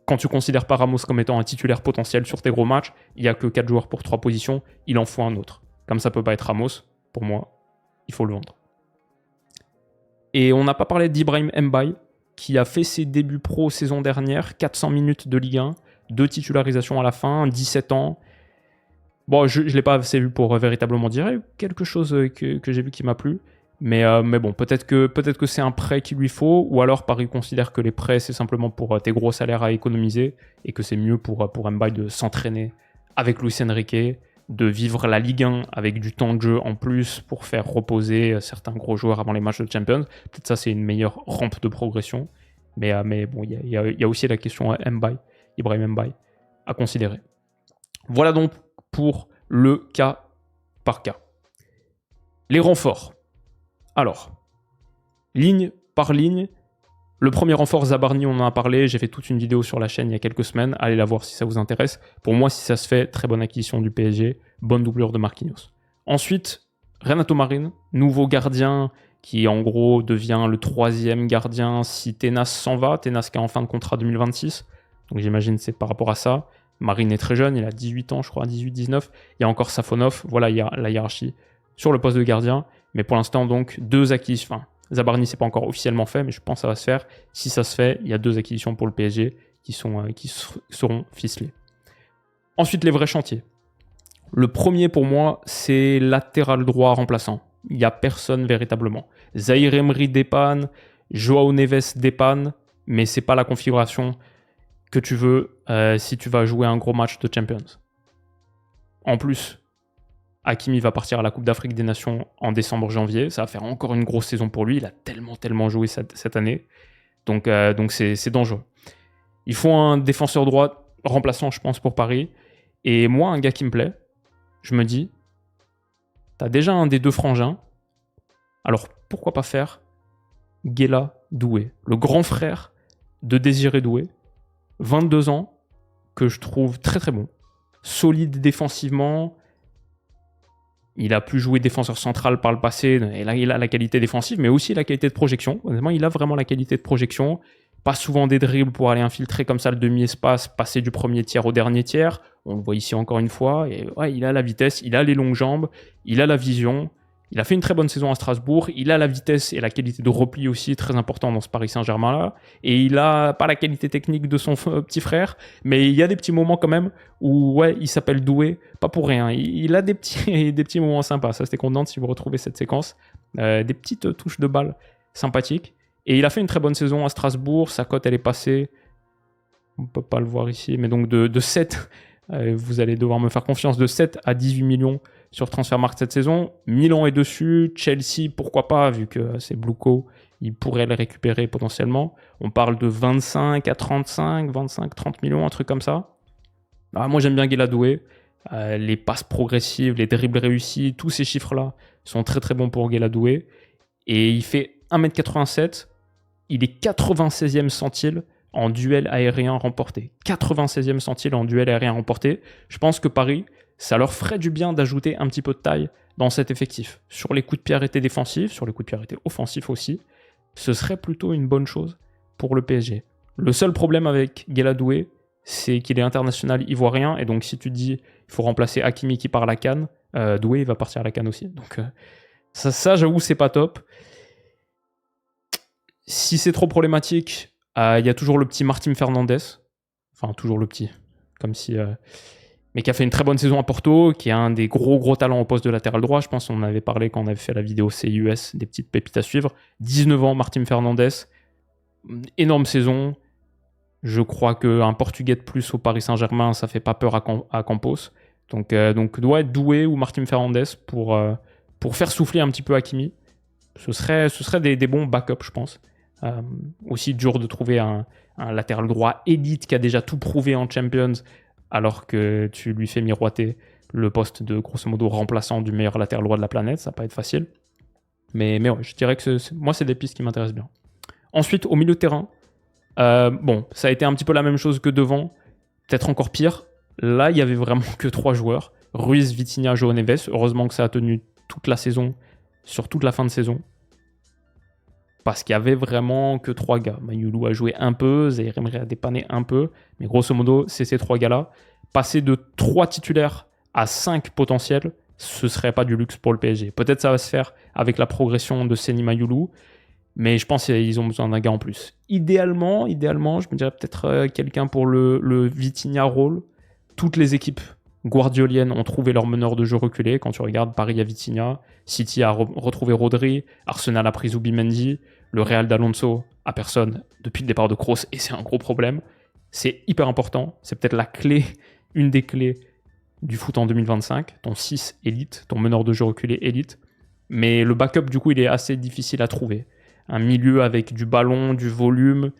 Quand tu considères pas Ramos comme étant un titulaire potentiel sur tes gros matchs, il n'y a que 4 joueurs pour 3 positions. Il en faut un autre. Comme ça peut pas être Ramos, pour moi, il faut le vendre. Et on n'a pas parlé d'Ibrahim Mbaye, qui a fait ses débuts pro saison dernière, 400 minutes de Ligue 1, 2 titularisations à la fin, 17 ans. Bon, je ne l'ai pas assez vu pour véritablement dire quelque chose que j'ai vu qui m'a plu. Mais bon, peut-être que c'est un prêt qu'il lui faut, ou alors Paris considère que les prêts, c'est simplement pour tes gros salaires à économiser, et que c'est mieux pour Mbaye de s'entraîner avec Luis Enrique, de vivre la Ligue 1 avec du temps de jeu en plus pour faire reposer certains gros joueurs avant les matchs de Champions. Peut-être ça, c'est une meilleure rampe de progression. Mais bon, il y a aussi la question Ibrahim Mbaye, à considérer. Voilà donc pour le cas par cas. Les renforts. Alors, ligne par ligne, le premier renfort Zabarni, on en a parlé, j'ai fait toute une vidéo sur la chaîne il y a quelques semaines, allez la voir si ça vous intéresse. Pour moi, si ça se fait, très bonne acquisition du PSG, bonne doublure de Marquinhos. Ensuite, Renato Marin, nouveau gardien qui en gros devient le 3e gardien si Tenas s'en va, Tenas qui est en fin de contrat 2026, donc j'imagine c'est par rapport à ça. Marin est très jeune, il a 18 ans je crois, 18-19, il y a encore Safonov, voilà, il y a la hiérarchie sur le poste de gardien. Mais pour l'instant, donc, 2 acquisitions. Enfin, Zabarni, c'est pas encore officiellement fait, mais je pense que ça va se faire. Si ça se fait, il y a 2 acquisitions pour le PSG qui seront ficelées. Ensuite, les vrais chantiers. Le premier, pour moi, c'est latéral droit remplaçant. Il n'y a personne véritablement. Zahir Emery dépanne, Joao Neves dépanne, mais c'est pas la configuration que tu veux si tu vas jouer un gros match de Champions. En plus, Hakimi va partir à la Coupe d'Afrique des Nations en décembre-janvier. Ça va faire encore une grosse saison pour lui. Il a tellement joué cette année. Donc c'est dangereux. Il faut un défenseur droit remplaçant, je pense, pour Paris. Et moi, un gars qui me plaît, je me dis, t'as déjà un des 2 frangins. Alors, pourquoi pas faire Guéla Doué, le grand frère de Désiré Doué, 22 ans, que je trouve très très bon. Solide défensivement. Il a pu jouer défenseur central par le passé, et là il a la qualité défensive, mais aussi la qualité de projection. Honnêtement, il a vraiment la qualité de projection. Pas souvent des dribbles pour aller infiltrer comme ça le demi-espace, passer du premier tiers au dernier tiers. On le voit ici encore une fois. Et ouais, il a la vitesse, il a les longues jambes, il a la vision. Il a fait une très bonne saison à Strasbourg. Il a la vitesse et la qualité de repli aussi, très important dans ce Paris Saint-Germain-là. Et il n'a pas la qualité technique de son petit frère, mais il y a des petits moments quand même où ouais, il s'appelle Doué, pas pour rien. Il a des petits moments sympas. Ça, c'était content si vous retrouvez cette séquence. Des petites touches de balle sympathiques. Et il a fait une très bonne saison à Strasbourg. Sa cote, elle est passée, on ne peut pas le voir ici, mais donc de 7, vous allez devoir me faire confiance, de 7 à 18 millions sur Transfermarkt cette saison. Milan est dessus, Chelsea, pourquoi pas, vu que c'est Bluco, il pourrait le récupérer potentiellement. On parle de 25 à 35, 25, 30 millions, un truc comme ça. Ah, moi, j'aime bien Guéladoué. Les passes progressives, les dribbles réussis, tous ces chiffres-là sont très très bons pour Guéladoué. Et il fait 1m87. Il est 96e centile en duel aérien remporté. 96e centile en duel aérien remporté. Je pense que Paris, ça leur ferait du bien d'ajouter un petit peu de taille dans cet effectif. Sur les coups de pied arrêtés défensifs, sur les coups de pied arrêtés offensifs aussi, ce serait plutôt une bonne chose pour le PSG. Le seul problème avec Guéladoué, c'est qu'il est international ivoirien, et donc si tu te dis il faut remplacer Hakimi qui part à la CAN, Doué il va partir à la CAN aussi. Donc ça j'avoue, c'est pas top. Si c'est trop problématique, il y a toujours le petit Martim Fernandez. Enfin, toujours le petit. Comme si. Mais qui a fait une très bonne saison à Porto, qui est un des gros talents au poste de latéral droit. Je pense qu'on en avait parlé quand on avait fait la vidéo CIUS, des petites pépites à suivre. 19 ans, Martim Fernandez. Énorme saison. Je crois qu'un Portugais de plus au Paris Saint-Germain, ça fait pas peur à Campos. Donc doit être Doué ou Martim Fernandez pour faire souffler un petit peu Hakimi. Ce serait des bons backups, je pense. Aussi dur de trouver un latéral droit élite qui a déjà tout prouvé en Champions, alors que tu lui fais miroiter le poste de grosso modo remplaçant du meilleur latéral droit de la planète. Ça va pas être facile. Mais ouais, je dirais que moi, c'est des pistes qui m'intéressent bien. Ensuite, au milieu de terrain, ça a été un petit peu la même chose que devant, peut-être encore pire. Là, il y avait vraiment que 3 joueurs. Ruiz, Vitinha, João Neves. Heureusement que ça a tenu toute la saison, sur toute la fin de saison. Parce qu'il y avait vraiment que 3 gars. Mayulu a joué un peu, Zaïre Emery a dépanné un peu, mais grosso modo, c'est ces 3 gars-là. Passer de 3 titulaires à 5 potentiels, ce serait pas du luxe pour le PSG. Peut-être ça va se faire avec la progression de Seny Mayulu, mais je pense qu'ils ont besoin d'un gars en plus. Idéalement, je me dirais peut-être quelqu'un pour le Vitinha rôle. Toutes les équipes guardioliennes ont trouvé leur meneur de jeu reculé. Quand tu regardes, Paris a Vitinha, City a retrouvé Rodri, Arsenal a pris Zubimendi, le Real d'Alonso a personne depuis le départ de Kroos, et c'est un gros problème. C'est hyper important, c'est peut-être la clé, une des clés du foot en 2025, ton 6 élite, ton meneur de jeu reculé élite. Mais le backup, du coup, il est assez difficile à trouver. Un milieu avec du ballon, du volume,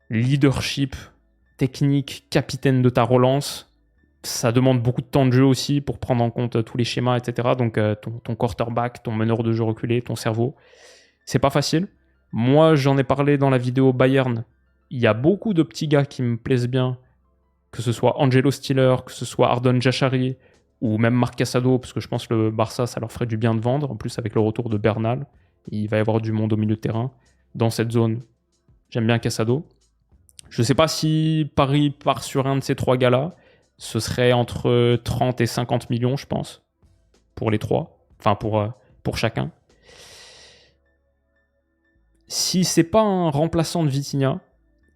leadership, technique, capitaine de ta relance. Ça demande beaucoup de temps de jeu aussi pour prendre en compte tous les schémas, etc. Donc ton quarterback, ton meneur de jeu reculé, ton cerveau, c'est pas facile. Moi, j'en ai parlé dans la vidéo Bayern. Il y a beaucoup de petits gars qui me plaisent bien, que ce soit Angelo Stiller, que ce soit Ardon Jachari, ou même Marc Casado, parce que je pense que le Barça, ça leur ferait du bien de vendre. En plus, avec le retour de Bernal, il va y avoir du monde au milieu de terrain. Dans cette zone, j'aime bien Casado. Je sais pas si Paris part sur un de ces 3 gars-là. Ce serait entre 30 et 50 millions, je pense, pour les 3. Enfin, pour chacun. Si c'est pas un remplaçant de Vitinha,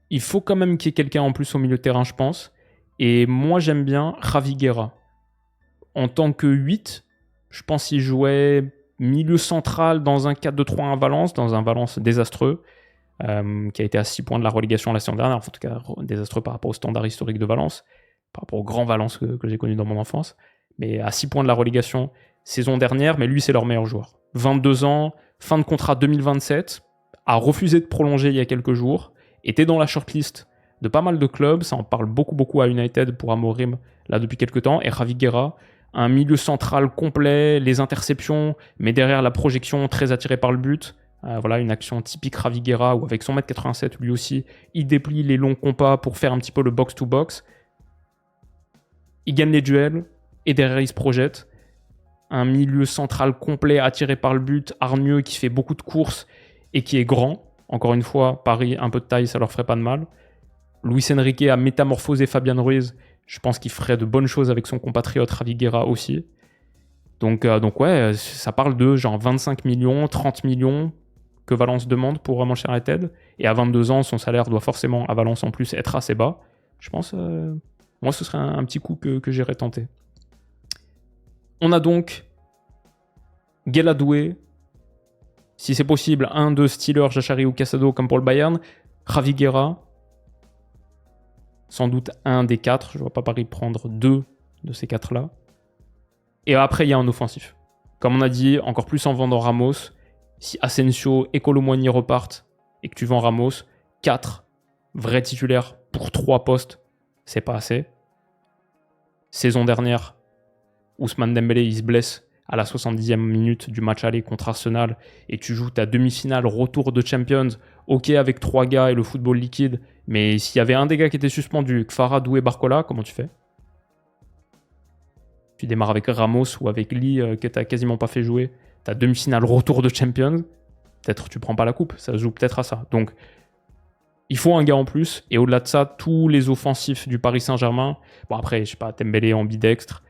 il faut quand même qu'il y ait quelqu'un en plus au milieu de terrain, je pense. Et moi, j'aime bien Javi Guerra. En tant que 8, je pense qu'il jouait milieu central dans un 4-2-3 à Valence, dans un Valence désastreux, qui a été à 6 points de la relégation la saison dernière, en tout cas désastreux par rapport au standard historique de Valence, par rapport au grand Valence que j'ai connu dans mon enfance, mais à 6 points de la relégation saison dernière, mais lui c'est leur meilleur joueur. 22 ans, fin de contrat 2027, a refusé de prolonger il y a quelques jours, était dans la shortlist de pas mal de clubs, ça en parle beaucoup à United pour Amorim là depuis quelques temps, et Javi Guerra, un milieu central complet, les interceptions, mais derrière la projection très attiré par le but. Voilà, une action typique Javi Guerra où avec son 1m87 lui aussi, il déplie les longs compas pour faire un petit peu le box-to-box. Il gagne les duels et derrière il se projette. Un milieu central complet attiré par le but, hargneux qui fait beaucoup de courses et qui est grand. Encore une fois, Paris, un peu de taille, ça leur ferait pas de mal. Luis Enrique a métamorphosé Fabian Ruiz. Je pense qu'il ferait de bonnes choses avec son compatriote Javi Guerra aussi. Donc ouais, ça parle de genre 25 millions, 30 millions que Valence demande pour Manchester United. Et à 22 ans, son salaire doit forcément, à Valence en plus, être assez bas. Je pense, moi, ce serait un petit coup que j'irais tenter. On a donc Guéladoué, si c'est possible, un de Stiller, Jachari ou Casado comme pour le Bayern. Javi Guerra, sans doute un des 4. Je ne vois pas Paris prendre 2 de ces 4-là. Et après, il y a un offensif. Comme on a dit, encore plus en vendant Ramos. Si Asensio et Kolo Muani repartent et que tu vends Ramos, 4 vrais titulaires pour 3 postes, c'est pas assez. Saison dernière, Ousmane Dembélé, il se blesse à la 70e minute du match aller contre Arsenal et tu joues ta demi-finale retour de Champions, ok avec 3 gars et le football liquide, mais s'il y avait un des gars qui était suspendu, Kfara, Doué, Barcola, comment tu fais? Tu démarres avec Ramos ou avec Lee que t'as quasiment pas fait jouer, ta demi-finale retour de Champions, peut-être tu prends pas la coupe, ça se joue peut-être à ça. Donc il faut un gars en plus, et au-delà de ça, tous les offensifs du Paris Saint-Germain, bon après, je sais pas, Dembélé ambidextre,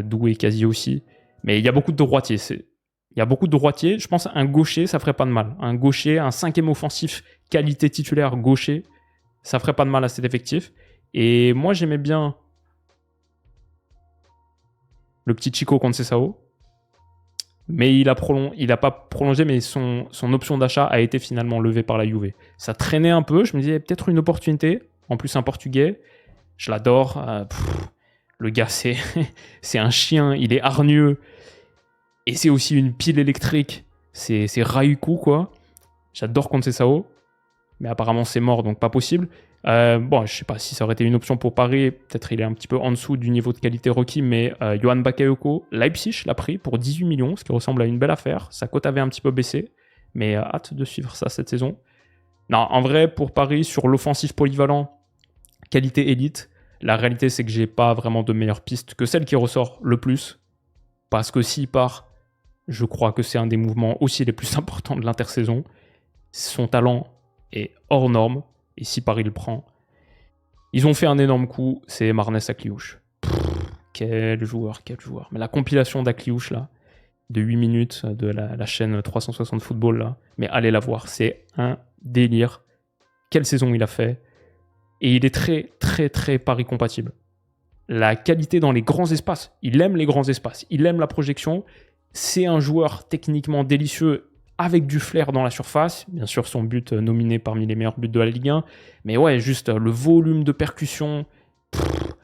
Doué quasi aussi, mais il y a beaucoup de droitiers. Il y a beaucoup de droitiers, je pense un gaucher, ça ferait pas de mal. Un gaucher, un cinquième offensif, qualité titulaire gaucher, ça ferait pas de mal à cet effectif. Et moi, j'aimais bien le petit Chico Conceição, mais il a pas prolongé, mais son option d'achat a été finalement levée par la Juve. Ça traînait un peu, je me disais peut-être une opportunité. En plus, un Portugais, je l'adore. Le gars, c'est un chien, il est hargneux. Et c'est aussi une pile électrique. C'est Raikou, quoi. J'adore Conceição, mais apparemment c'est mort, donc pas possible. Bon, je sais pas si ça aurait été une option pour Paris. Peut-être il est un petit peu en dessous du niveau de qualité requis, mais Johan Bakayoko, Leipzig l'a pris pour 18 millions, ce qui ressemble à une belle affaire. Sa cote avait un petit peu baissé, mais hâte de suivre ça cette saison. Non, en vrai, pour Paris, sur l'offensif polyvalent, qualité élite, la réalité c'est que j'ai pas vraiment de meilleure piste que celle qui ressort le plus. Parce que s'il part, je crois que c'est un des mouvements aussi les plus importants de l'intersaison. Son talent est hors norme. Et si Paris le prend, ils ont fait un énorme coup, c'est Marnes Akliouche. Quel joueur, quel joueur. Mais la compilation d'Akliouche, là, de 8 minutes de la chaîne 360 Football, là, mais allez la voir, c'est un délire. Quelle saison il a fait. Et il est très, très, très Paris compatible. La qualité dans les grands espaces. Il aime les grands espaces. Il aime la projection. C'est un joueur techniquement délicieux avec du flair dans la surface. Bien sûr, son but nominé parmi les meilleurs buts de la Ligue 1. Mais ouais, juste le volume de percussion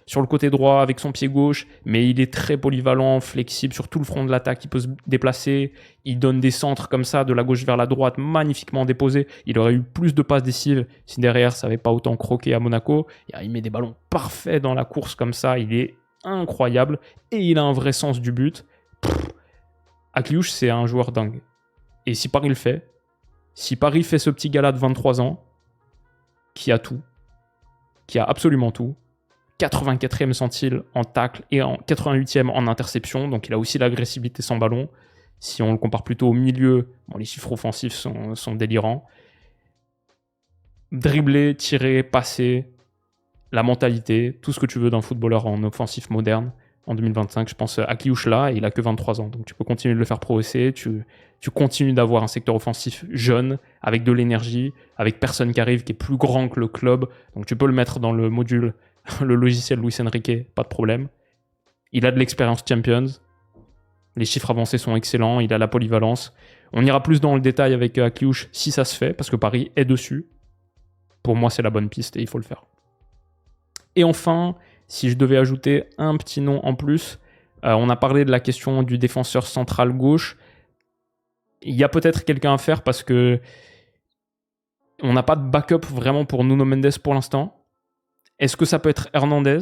sur le côté droit avec son pied gauche. Mais il est très polyvalent, flexible sur tout le front de l'attaque. Il peut se déplacer. Il donne des centres comme ça, de la gauche vers la droite, magnifiquement déposés. Il aurait eu plus de passes décisives si derrière, ça n'avait pas autant croqué à Monaco. Il met des ballons parfaits dans la course comme ça. Il est incroyable. Et il a un vrai sens du but. Akliouche, c'est un joueur dingue. Et si Paris le fait, si Paris fait ce petit gars-là de 23 ans, qui a tout, qui a absolument tout, 84e centile en tacle et en 88e en interception, donc il a aussi l'agressivité sans ballon. Si on le compare plutôt au milieu, bon, les chiffres offensifs sont délirants. Dribbler, tirer, passer, la mentalité, tout ce que tu veux d'un footballeur en offensif moderne. En 2025, je pense à Kliouch là, et il a que 23 ans. Donc tu peux continuer de le faire progresser, tu continues d'avoir un secteur offensif jeune, avec de l'énergie, avec personne qui arrive, qui est plus grand que le club. Donc tu peux le mettre dans le module, le logiciel Luis Enrique, pas de problème. Il a de l'expérience Champions, les chiffres avancés sont excellents, il a la polyvalence. On ira plus dans le détail avec Kliouch si ça se fait, parce que Paris est dessus. Pour moi, c'est la bonne piste et il faut le faire. Et enfin, si je devais ajouter un petit nom en plus, on a parlé de la question du défenseur central gauche. Il y a peut-être quelqu'un à faire parce que on n'a pas de backup vraiment pour Nuno Mendes pour l'instant. Est-ce que ça peut être Hernandez?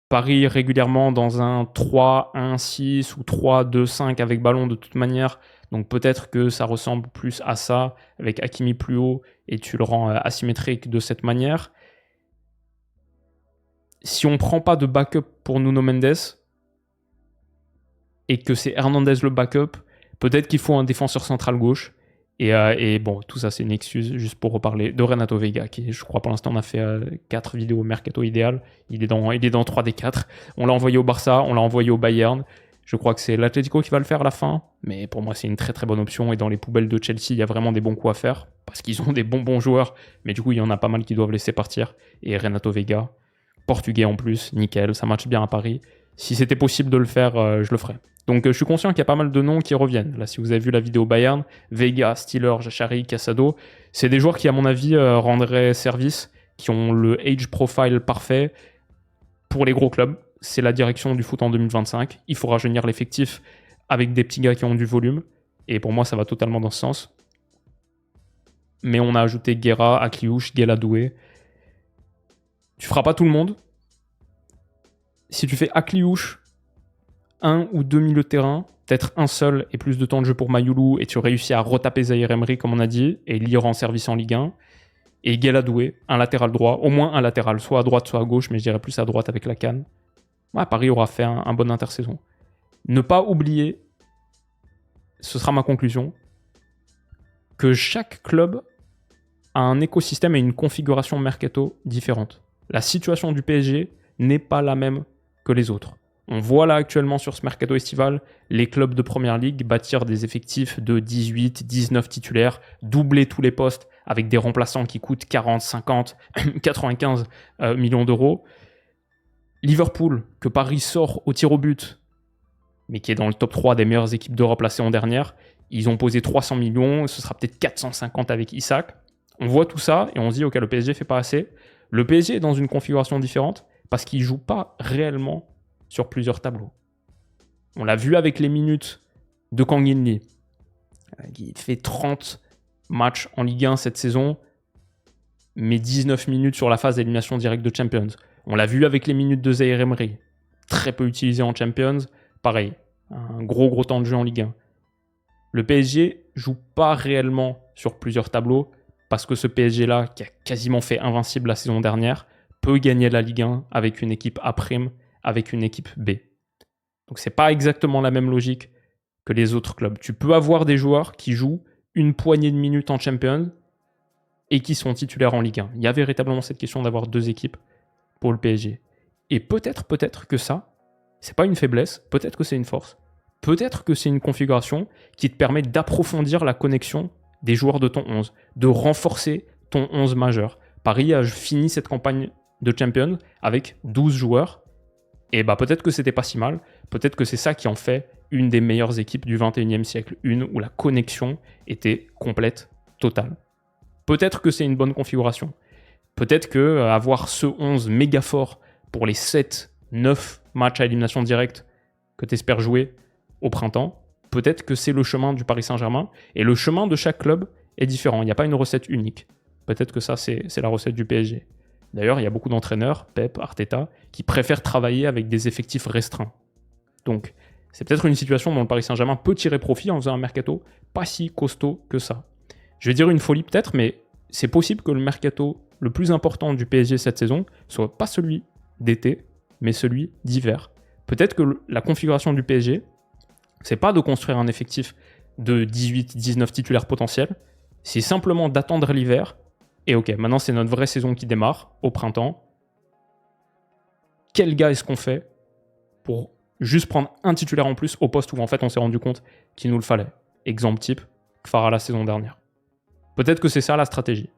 Paris régulièrement dans un 3-1-6 ou 3-2-5 avec ballon de toute manière. Donc peut-être que ça ressemble plus à ça avec Hakimi plus haut et tu le rends asymétrique de cette manière. Si on ne prend pas de backup pour Nuno Mendes et que c'est Hernandez le backup, peut-être qu'il faut un défenseur central gauche. Et bon, tout ça, c'est une excuse juste pour reparler de Renato Veiga, qui, je crois, pour l'instant, on a fait 4 vidéos Mercato idéal. Il est dans 3 des 4. On l'a envoyé au Barça, on l'a envoyé au Bayern. Je crois que c'est l'Atlético qui va le faire à la fin. Mais pour moi, c'est une très très bonne option. Et dans les poubelles de Chelsea, il y a vraiment des bons coups à faire. Parce qu'ils ont des bons joueurs. Mais du coup, il y en a pas mal qui doivent laisser partir. Et Renato Veiga, portugais en plus, nickel, ça matche bien à Paris. Si c'était possible de le faire, je le ferais. Donc je suis conscient qu'il y a pas mal de noms qui reviennent. Là, si vous avez vu la vidéo Bayern, Veiga, Stiller, Jachari, Casado, c'est des joueurs qui, à mon avis, rendraient service, qui ont le age profile parfait pour les gros clubs. C'est la direction du foot en 2025. Il faut rajeunir l'effectif avec des petits gars qui ont du volume. Et pour moi, ça va totalement dans ce sens. Mais on a ajouté Guerra, Akliouche, Gueladoué. Tu feras pas tout le monde. si tu fais Akliouche, un ou deux milieux de terrain, peut-être un seul et plus de temps de jeu pour Mayoulou, et tu réussis à retaper Zahir Emery, comme on a dit, et lire en service en Ligue 1. Et Gueladoué, un latéral droit, au moins un latéral, soit à droite, soit à gauche, mais je dirais plus à droite avec la CAN. Ouais, Paris aura fait un bon intersaison. Ne pas oublier, ce sera ma conclusion, que chaque club a un écosystème et une configuration mercato différente. La situation du PSG n'est pas la même que les autres. On voit là actuellement sur ce mercato estival les clubs de première ligue bâtir des effectifs de 18, 19 titulaires, doubler tous les postes avec des remplaçants qui coûtent 40, 50, 95 millions d'euros. Liverpool, que Paris sort au tir au but, mais qui est dans le top 3 des meilleures équipes d'Europe la saison dernière, ils ont posé 300 millions, ce sera peut-être 450 avec Isaac. On voit tout ça et on se dit, ok, le PSG fait pas assez. Le PSG est dans une configuration différente parce qu'il joue pas réellement sur plusieurs tableaux. On l'a vu avec les minutes de Kang In-lee. Il fait 30 matchs en Ligue 1 cette saison, mais 19 minutes sur la phase d'élimination directe de Champions. On l'a vu avec les minutes de Zahir Emery. Très peu utilisé en Champions. Pareil, un gros temps de jeu en Ligue 1. Le PSG joue pas réellement sur plusieurs tableaux parce que ce PSG-là, qui a quasiment fait invincible la saison dernière, peut gagner la Ligue 1 avec une équipe A', avec une équipe B. Donc c'est pas exactement la même logique que les autres clubs. Tu peux avoir des joueurs qui jouent une poignée de minutes en Champions et qui sont titulaires en Ligue 1. Il y a véritablement cette question d'avoir deux équipes pour le PSG. Et peut-être que ça, c'est pas une faiblesse, peut-être que c'est une force. Peut-être que c'est une configuration qui te permet d'approfondir la connexion des joueurs de ton 11, de renforcer ton 11 majeur. Paris a fini cette campagne de Champions avec 12 joueurs. Et bah peut-être que c'était pas si mal. Peut-être que c'est ça qui en fait une des meilleures équipes du 21e siècle. Une où la connexion était complète, totale. Peut-être que c'est une bonne configuration. Peut-être que avoir ce 11 méga fort pour les 7-9 matchs à élimination directe que tu espères jouer au printemps, peut-être que c'est le chemin du Paris Saint-Germain. Et le chemin de chaque club est différent. Il n'y a pas une recette unique. Peut-être que ça, c'est la recette du PSG. D'ailleurs, il y a beaucoup d'entraîneurs, Pep, Arteta, qui préfèrent travailler avec des effectifs restreints. Donc, c'est peut-être une situation dont le Paris Saint-Germain peut tirer profit en faisant un mercato pas si costaud que ça. Je vais dire une folie peut-être, mais c'est possible que le mercato le plus important du PSG cette saison soit pas celui d'été, mais celui d'hiver. Peut-être que la configuration du PSG, c'est pas de construire un effectif de 18-19 titulaires potentiels, c'est simplement d'attendre l'hiver. Et ok, maintenant c'est notre vraie saison qui démarre au printemps. Quel gars est-ce qu'on fait pour juste prendre un titulaire en plus au poste où en fait on s'est rendu compte qu'il nous le fallait? Exemple type, Kfara la saison dernière. Peut-être que c'est ça la stratégie.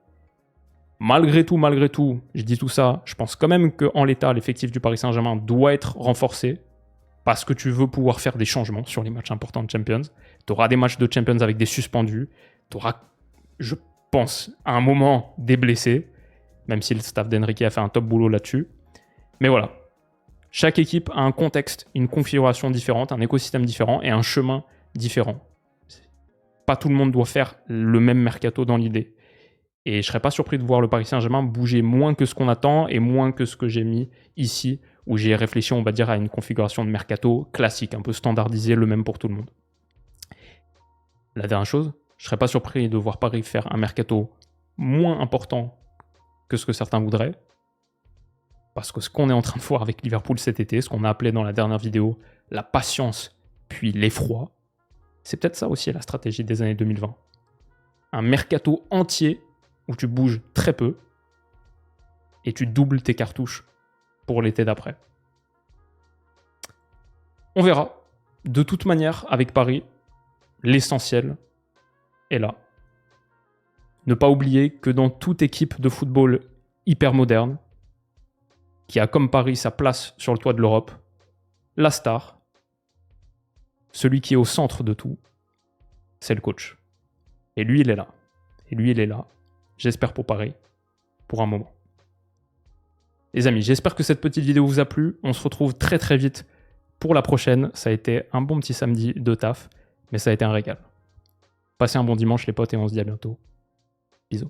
Malgré tout, je dis tout ça, je pense quand même qu'en l'état, l'effectif du Paris Saint-Germain doit être renforcé parce que tu veux pouvoir faire des changements sur les matchs importants de Champions. Tu auras des matchs de Champions avec des suspendus. Tu auras, je pense, à un moment des blessés, même si le staff d'Enrique a fait un top boulot là-dessus. Mais voilà, chaque équipe a un contexte, une configuration différente, un écosystème différent et un chemin différent. Pas tout le monde doit faire le même mercato dans l'idée. Et je ne serais pas surpris de voir le Paris Saint-Germain bouger moins que ce qu'on attend et moins que ce que j'ai mis ici, où j'ai réfléchi, on va dire, à une configuration de mercato classique, un peu standardisée, le même pour tout le monde. La dernière chose, je ne serais pas surpris de voir Paris faire un mercato moins important que ce que certains voudraient, parce que ce qu'on est en train de voir avec Liverpool cet été, ce qu'on a appelé dans la dernière vidéo la patience puis l'effroi, c'est peut-être ça aussi la stratégie des années 2020. Un mercato entier où tu bouges très peu et tu doubles tes cartouches pour l'été d'après. On verra. De toute manière, avec Paris, l'essentiel est là. Ne pas oublier que dans toute équipe de football hyper moderne, qui a comme Paris sa place sur le toit de l'Europe, la star, celui qui est au centre de tout, c'est le coach. Et lui, il est là. J'espère pour Paris, pour un moment. Les amis, j'espère que cette petite vidéo vous a plu. On se retrouve très très vite pour la prochaine. Ça a été un bon petit samedi de taf, mais ça a été un régal. Passez un bon dimanche les potes et on se dit à bientôt. Bisous.